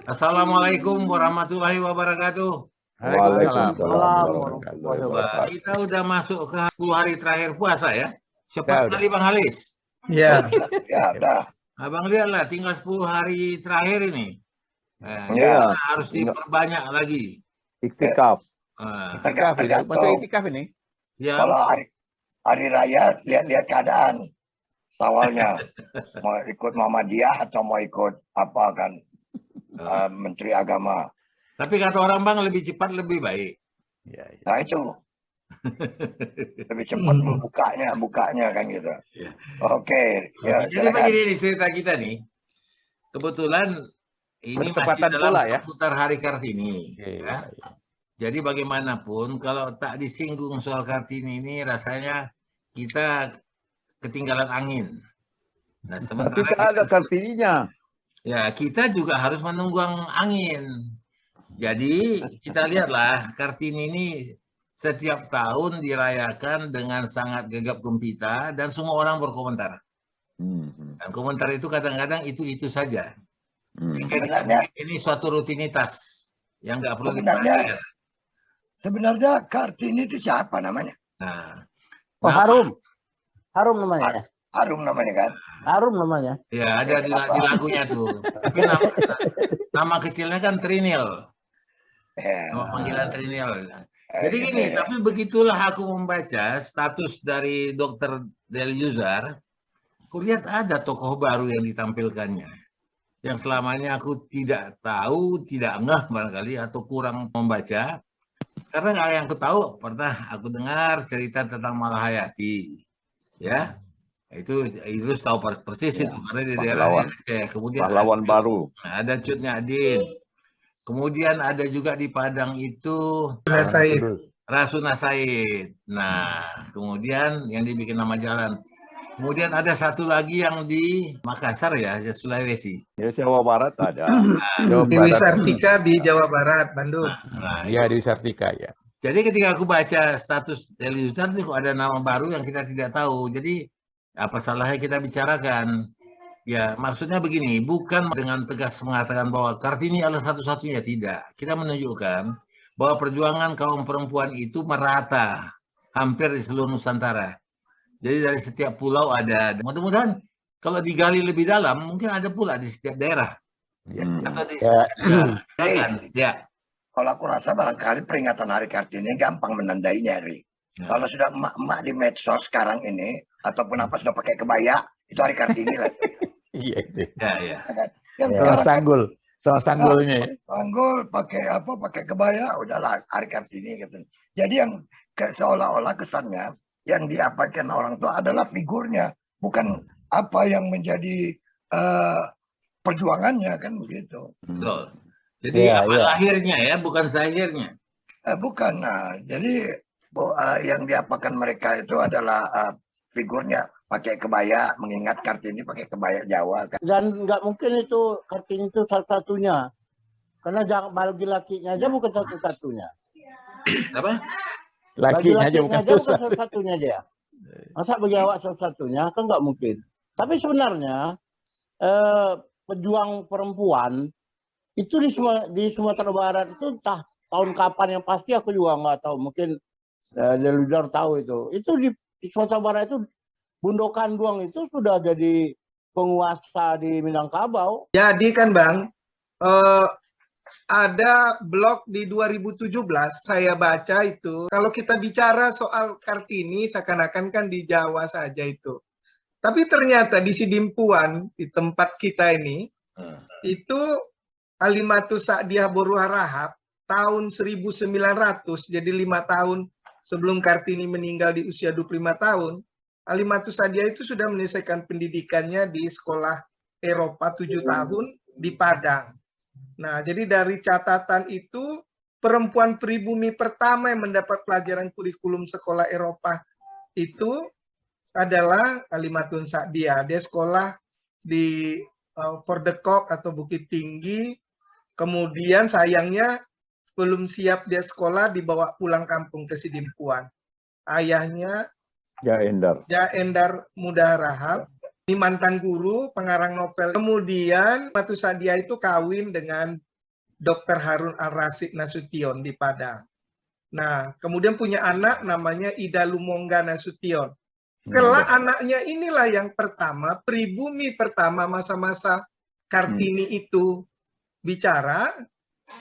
Assalamualaikum warahmatullahi wabarakatuh. Waalaikumsalam Waalaikumsalam warahmatullahi warahmatullahi Wah, wabarakatuh. kita udah masuk ke 10 hari terakhir puasa ya. Cepat Ya, kali Bang Halis. Ya, Ya, udah. Abang lihatlah tinggal 10 hari terakhir ini. Ya. Harus diperbanyak lagi. Iktikaf. Tergantung. Masa iktikaf ini? Ya, Kalau hari raya, lihat-lihat keadaan. Awalnya mau ikut Muhammadiyah atau mau ikut apa kan Menteri Agama. tapi kata orang Bang lebih cepat lebih baik. Ya. Nah itu lebih cepat bukanya kan gitu. Ya. Oke. Ya, Jadi begini nih cerita kita nih. Kebetulan ini Bertepatan masih dalam pula ya. seputar Hari Kartini. Iya. Jadi bagaimanapun kalau tak disinggung soal Kartini ini rasanya kita ketinggalan angin. Nah, Tapi sementara tak ada Kartininya. ya kita juga harus menunggu angin. Jadi kita lihatlah Kartini ini setiap tahun dirayakan dengan sangat gegap gempita dan semua orang berkomentar. Dan komentar itu kadang-kadang itu saja. Sehingga kita pikir ini suatu rutinitas yang nggak perlu diperhatikan. Sebenarnya Kartini itu siapa namanya? Nah, Harum namanya. Harum namanya kan? Harum namanya. ya ada di lagunya tuh. Tapi nama kecilnya kan Trinil. Nama panggilan Trinil. Jadi gini, tapi begitulah aku membaca status dari Dr. Deliuzar, aku lihat ada tokoh baru yang ditampilkannya. Yang selamanya aku tidak tahu, tidak ngeh barangkali, atau kurang membaca. Karena yang aku tahu, pernah aku dengar cerita tentang Malahayati. Ya, itu tahu persis itu, karena di daerah Aceh. Kemudian pahlawan baru. ada Cut Nyadin. Kemudian ada juga di Padang itu Rasuna Said. Nah, kemudian yang dibikin nama jalan. Kemudian ada satu lagi yang di Makassar ya, Sulawesi. Ya, Jawa Barat ada. Dewi Sartika di Jawa Barat, Bandung. Ya, di Sartika ya. Jadi ketika aku baca status Deliuzar itu ada nama baru yang kita tidak tahu. Jadi apa salahnya kita bicarakan? Ya, maksudnya begini, bukan dengan tegas mengatakan bahwa Kartini adalah satu-satunya, tidak. Kita menunjukkan bahwa perjuangan kaum perempuan itu merata hampir di seluruh Nusantara. Jadi dari setiap pulau ada. Mudah-mudahan kalau digali lebih dalam mungkin ada pula di setiap daerah. Atau di ya. Kalau aku rasa barangkali peringatan Hari Kartini gampang menandainya, Ri. Kalau sudah emak-emak di medsos sekarang ini ataupun apa sudah pakai kebaya, itu Hari Kartini lah. Iya itu. Ya. Sama sanggulnya ya. Sanggul pakai apa? Pakai kebaya, udahlah Hari Kartini gitu. Jadi yang seolah-olah kesannya yang diapakan orang tua adalah figurnya, bukan apa yang menjadi perjuangannya kan begitu. Betul. Jadi lahirnya ya, bukan zahirnya. Bukan. Nah, jadi yang diapakan mereka itu adalah figurnya pakai kebaya, mengingat Kartini pakai kebaya Jawa kan. Dan nggak mungkin itu Kartini itu satu-satunya. Karena bagi lakinya aja bukan satu-satunya. Apa? Lakinya aja bukan satu-satunya dia. Masa bagi awak satu-satunya kan nggak mungkin. Tapi sebenarnya pejuang perempuan itu di Sumatera Barat itu entah tahun kapan yang pasti aku juga nggak tahu. Mungkin Deliuzar tahu itu. Itu di Sumatera Barat itu Bundokan Duang itu sudah jadi penguasa di Minangkabau. Jadi kan Bang, ada blog di 2017 saya baca itu. Kalau kita bicara soal Kartini seakan-akan kan di Jawa saja itu. Tapi ternyata di Sidimpuan, di tempat kita ini, itu Halimatus Sa'diyah Boru Harahap tahun 1900, jadi 5 tahun sebelum Kartini meninggal di usia 25 tahun, Halimatus Sa'diyah itu sudah menyelesaikan pendidikannya di sekolah Eropa 7 tahun di Padang. Nah, jadi dari catatan itu, perempuan pribumi pertama yang mendapat pelajaran kurikulum sekolah Eropa itu adalah Halimatun Sa'diyah. Dia sekolah di Fordekok atau Bukit Tinggi. Kemudian sayangnya belum siap dia sekolah, dibawa pulang kampung ke Sidimpuan. Ayahnya Jaendar Muda Harahap, ini mantan guru, pengarang novel. Kemudian Halimatus Sa'diyah itu kawin dengan Dr. Harun Al-Rasyid Nasution di Padang. Nah, kemudian punya anak namanya Ida Lumongga Nasution. Kelak anaknya inilah yang pertama, pribumi pertama masa-masa Kartini itu bicara,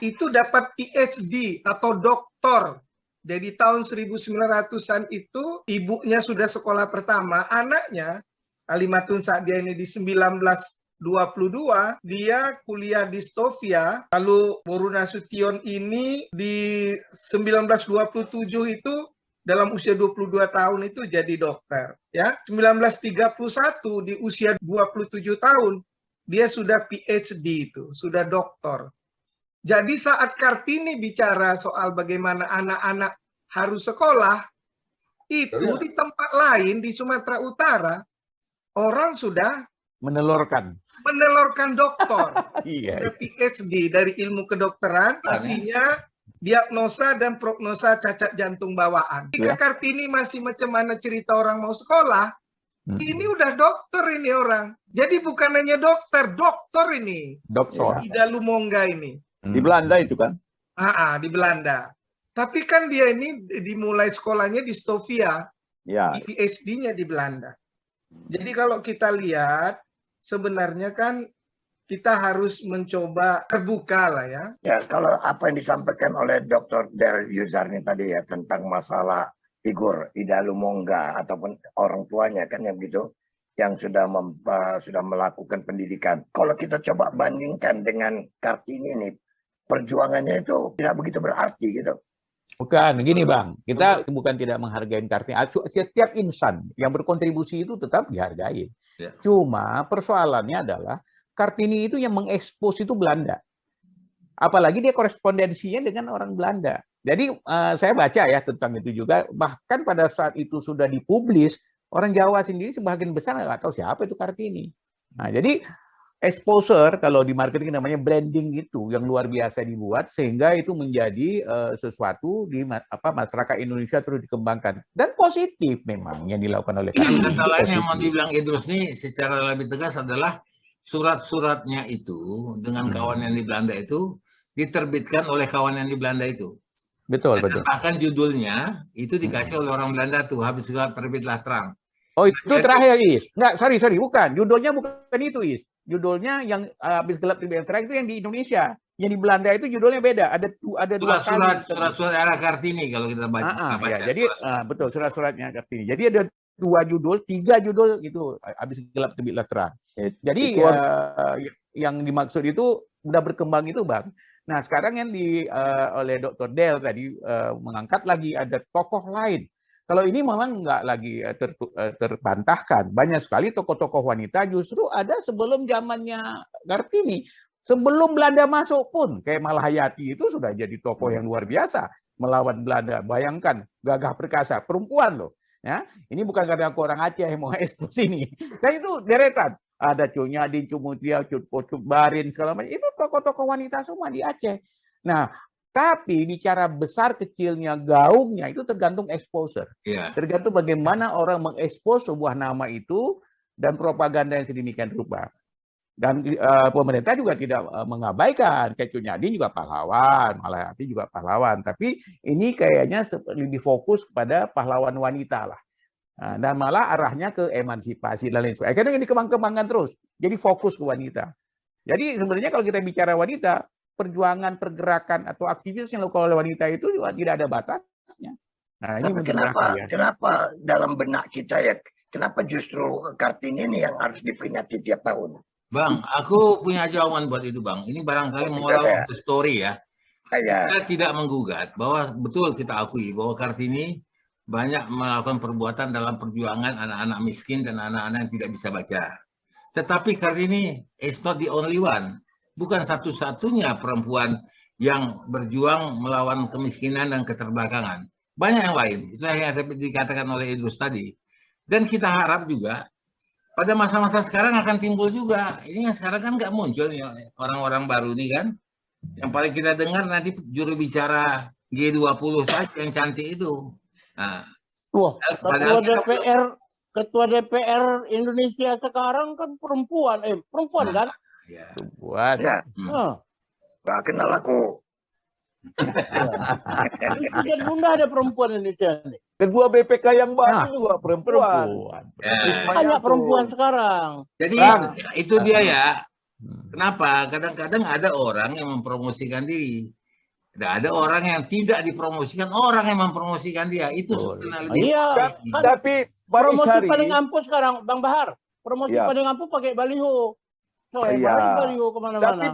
itu dapat PhD atau doktor. Jadi tahun 1900-an itu ibunya sudah sekolah pertama, anaknya Alimatun Sa'diyah ini di 1922 dia kuliah di Stovia, lalu Boru Nasution ini di 1927 itu dalam usia 22 tahun itu jadi dokter, ya. 1931 di usia 27 tahun dia sudah PhD itu, sudah doktor. Jadi saat Kartini bicara soal bagaimana anak-anak harus sekolah, itu di tempat lain di Sumatera Utara, orang sudah Menelurkan. doktor. Iya. PhD dari ilmu kedokteran, isinya diagnosa dan prognosa cacat jantung bawaan. Jika Kartini masih macam mana cerita orang mau sekolah, ini udah dokter ini orang. Jadi bukan hanya dokter ini. Dokter. Ida Lumongga ini. Di Belanda itu kan? Di Belanda. Tapi kan dia ini dimulai sekolahnya di Stovia, Ya. PhD-nya di Belanda. Jadi kalau kita lihat, sebenarnya kan kita harus mencoba terbuka lah ya. Ya, kalau apa yang disampaikan oleh Dr. Del Yuzarni tadi ya tentang masalah figur Ida Lumongga ataupun orang tuanya kan yang begitu, yang sudah melakukan pendidikan. Kalau kita coba bandingkan dengan Kartini ini, perjuangannya itu tidak begitu berarti gitu. Bukan, gini Bang, kita bukan tidak menghargai Kartini. Setiap insan yang berkontribusi itu tetap dihargai. Ya. Cuma persoalannya adalah Kartini itu yang mengekspos itu Belanda. Apalagi dia korespondensinya dengan orang Belanda. Jadi saya baca ya tentang itu juga. Bahkan pada saat itu sudah dipublis, orang Jawa sendiri sebagian besar nggak tahu siapa itu Kartini. Nah, jadi exposure kalau di marketing namanya branding itu yang luar biasa dibuat sehingga itu menjadi sesuatu di masyarakat Indonesia terus dikembangkan dan positif memang yang dilakukan oleh Kartini. Kata lain yang mau dibilang Idrus ini secara lebih tegas adalah surat-suratnya itu dengan kawan yang di Belanda itu diterbitkan oleh kawan yang di Belanda itu. Betul, Dan betul. bahkan judulnya itu dikasih oleh orang Belanda tuh, habis gelap terbitlah terang. Oh, itu terakhir, Is. Enggak, sorry, bukan. Judulnya bukan itu, Is. Judulnya yang habis gelap terbit terang itu yang di Indonesia. Yang di Belanda itu judulnya beda. Ada dua kali. Surat-surat era Kartini kalau kita baca. Ya, jadi betul surat-suratnya Kartini. Jadi ada 2 judul, 3 judul itu habis gelap terbitlah terang. Jadi yang dimaksud itu udah berkembang itu, Bang. Nah, sekarang yang oleh Dr. Del tadi mengangkat lagi ada tokoh lain. Kalau ini memang nggak lagi terbantahkan. Banyak sekali tokoh-tokoh wanita justru ada sebelum zamannya Kartini. Sebelum Belanda masuk pun, kayak Malahayati itu sudah jadi tokoh yang luar biasa melawan Belanda. Bayangkan, gagah perkasa, perempuan loh. Ya, ini bukan karena aku orang Aceh yang mau ekspos ini. Dan itu deretan. Ada Cu Nyadin, Cu Mutia, Cu Barin, segala macam. Itu tokoh-tokoh wanita semua di Aceh. Nah, tapi bicara besar kecilnya gaungnya itu tergantung exposure. Yeah. Tergantung bagaimana orang mengekspos sebuah nama itu dan propaganda yang sedemikian rupa. Dan pemerintah juga tidak mengabaikan. Kayak Cu Nyadin juga pahlawan, Malahayati juga pahlawan. Tapi ini kayaknya lebih fokus pada pahlawan wanita lah. Dan malah arahnya ke emansipasi dan lain sebagainya. Karena ini dikembang-kembangkan terus. Jadi fokus ke wanita. Jadi sebenarnya kalau kita bicara wanita, perjuangan, pergerakan atau aktivitas yang dilakukan oleh wanita itu juga tidak ada batasnya. Nah, ini kenapa dalam benak kita ya, kenapa justru Kartini ini yang harus diperingati tiap tahun? Bang, aku punya jawaban buat itu, Bang. Ini barangkali moral of the story ya. Kita tidak menggugat bahwa betul kita akui bahwa Kartini banyak melakukan perbuatan dalam perjuangan anak-anak miskin dan anak-anak yang tidak bisa baca. Tetapi Kartini is not the only one. Bukan satu-satunya perempuan yang berjuang melawan kemiskinan dan keterbelakangan. Banyak yang lain. Itulah yang dikatakan oleh Idrus tadi. Dan kita harap juga pada masa-masa sekarang akan timbul juga. Ini yang sekarang kan nggak muncul nih orang-orang baru nih kan. Yang paling kita dengar nanti juru bicara G20 saja yang cantik itu. Nah, wah, ketua DPR Indonesia sekarang kan perempuan kan? Ya. Perempuan. Ya. Nggak kenal aku. Presiden Bunda ada perempuan Indonesia nih. Ketua BPK yang baru Nah, juga perempuan. Banyak perempuan sekarang. Jadi itu dia ya. Kenapa? Kadang-kadang ada orang yang mempromosikan diri. Ada orang yang tidak dipromosikan, orang yang mempromosikan dia. Itu sebenarnya lebih. Iya. Tapi Pak Promosi Isyari, paling ampuh sekarang, Bang Bahar. Promosi Ya. paling ampuh pakai baliho. Iya. Baliho kemana-mana. tapi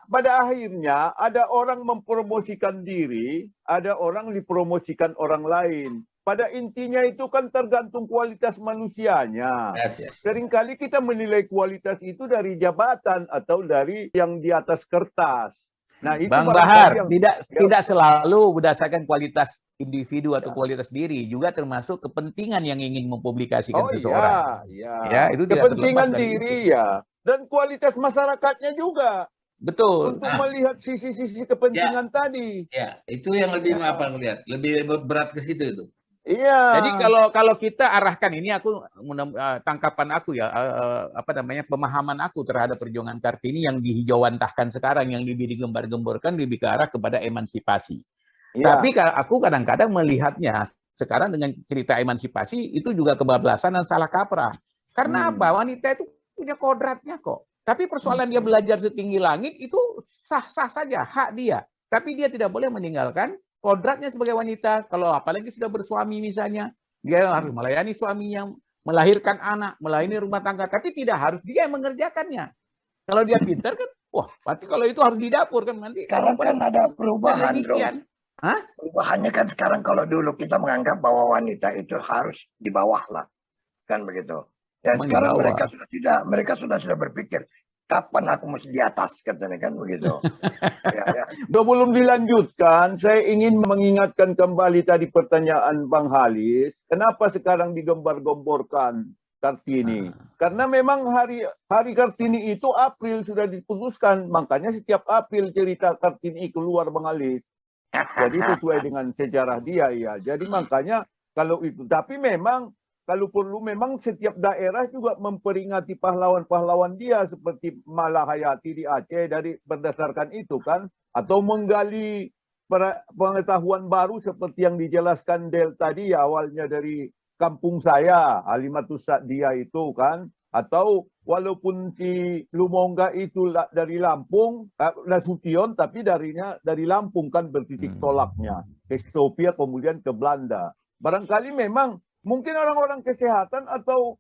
pada akhirnya ada orang mempromosikan diri, ada orang dipromosikan orang lain. Pada intinya itu kan tergantung kualitas manusianya. Yes. Seringkali kita menilai kualitas itu dari jabatan atau dari yang di atas kertas. Nah, itu Bang barangkali Bahar, yang- tidak selalu berdasarkan kualitas individu atau kualitas diri, juga termasuk kepentingan yang ingin mempublikasikan seseorang. Iya. Ya, itu tidak Kepentingan terlepas dari diri itu. ya. Dan kualitas masyarakatnya juga Betul. untuk melihat sisi-sisi kepentingan tadi. Ya, itu yang lebih apa lihat, lebih berat ke situ itu. Iya. Jadi kalau kita arahkan ini, aku tangkapan aku ya, pemahaman aku terhadap perjuangan Kartini yang dihijauantahkan sekarang, yang lebih digembar-gemborkan lebih ke arah kepada emansipasi. Iya. Tapi aku kadang-kadang melihatnya sekarang dengan cerita emansipasi itu juga kebablasan dan salah kaprah. Karena apa? Wanita itu punya kodratnya kok. Tapi persoalan dia belajar setinggi langit itu sah-sah saja, hak dia. Tapi dia tidak boleh meninggalkan kodratnya sebagai wanita. Kalau apalagi sudah bersuami misalnya, dia harus melayani suaminya, melahirkan anak, melayani rumah tangga. Tapi tidak harus dia yang mengerjakannya. Kalau dia pintar kan, wah, berarti kalau itu harus di dapur kan nanti. Sekarang kan ada perubahan, Bro. Demikian. Hah? Perubahannya kan sekarang kalau dulu kita menganggap bahwa wanita itu harus di bawah lah. Kan begitu. Ya Emang di sekarang bawah? mereka sudah tidak, mereka sudah berpikir kapan aku mesti di atas katanya kan begitu. ya. Sebelum dilanjutkan, saya ingin mengingatkan kembali tadi pertanyaan Bang Halis, kenapa sekarang digembar-gemborkan Kartini? Karena memang hari Kartini itu April sudah diputuskan, makanya setiap April cerita Kartini keluar Bang Halis. Jadi sesuai dengan sejarah dia ya. Jadi makanya kalau itu, tapi memang kalau perlu memang setiap daerah juga memperingati pahlawan-pahlawan dia seperti Malahayati di Aceh dari berdasarkan itu kan, atau menggali pengetahuan baru seperti yang dijelaskan Del tadi ya, awalnya dari kampung saya Halimatus Sa'diyah itu kan, atau walaupun si Lumongga itu dari Lampung, Nasution tapi dari Lampung kan bertitik tolaknya ke Ethiopia kemudian ke Belanda. Barangkali memang mungkin orang-orang kesehatan atau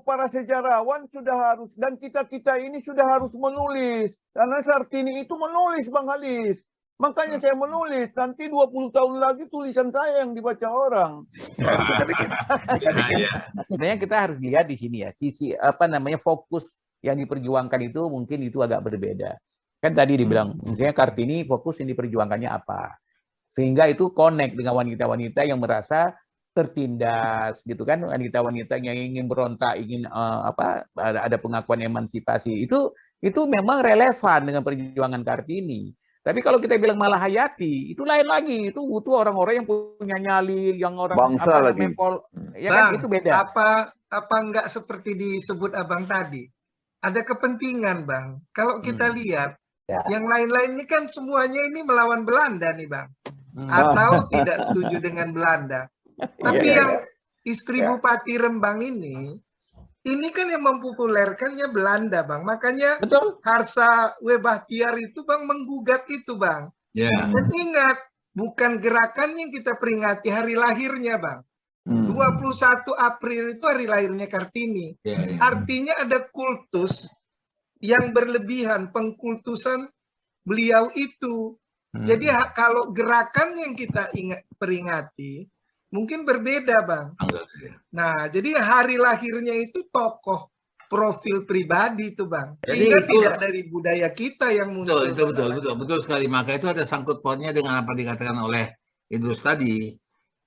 para sejarawan sudah harus, dan kita ini sudah harus menulis. Karena Kartini itu menulis Bang Halis. Makanya saya menulis, nanti 20 tahun lagi tulisan saya yang dibaca orang. Sebenarnya kita harus lihat di sini ya, sisi fokus yang diperjuangkan itu mungkin itu agak berbeda. Kan tadi dibilang, misalnya Kartini fokus yang diperjuangkannya apa. Sehingga itu connect dengan wanita-wanita yang merasa tertindas gitu kan, wanita-wanita yang ingin berontak, ingin ada pengakuan emansipasi, itu memang relevan dengan perjuangan Kartini. Tapi kalau kita bilang Malahayati, itu lain lagi, itu butuh orang-orang yang punya nyali, yang orang bangsa lagi. Ya Bang, kan, itu beda. Apa enggak seperti disebut Abang tadi? Ada kepentingan, Bang. Kalau kita lihat, yang lain-lain ini kan semuanya ini melawan Belanda nih, Bang. Atau tidak setuju dengan Belanda. Tapi yang istri Bupati Rembang ini kan yang mempopulerkannya Belanda, Bang. Makanya Betul. Harsa Webahtiar itu, Bang, menggugat itu, Bang. Dan ingat, bukan gerakan yang kita peringati hari lahirnya, Bang. 21 April itu hari lahirnya Kartini. Artinya ada kultus yang berlebihan, pengkultusan beliau itu. Jadi kalau gerakan yang kita peringati, mungkin berbeda, Bang. Nah, jadi hari lahirnya itu tokoh profil pribadi itu, Bang. Sehingga tidak dari budaya kita yang muncul. Betul sekali. Maka itu ada sangkut pautnya dengan apa dikatakan oleh Idrus tadi.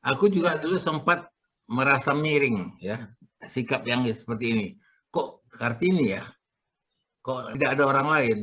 Aku juga dulu sempat merasa miring ya, sikap yang seperti ini. Kok Kartini ya? Kok tidak ada orang lain?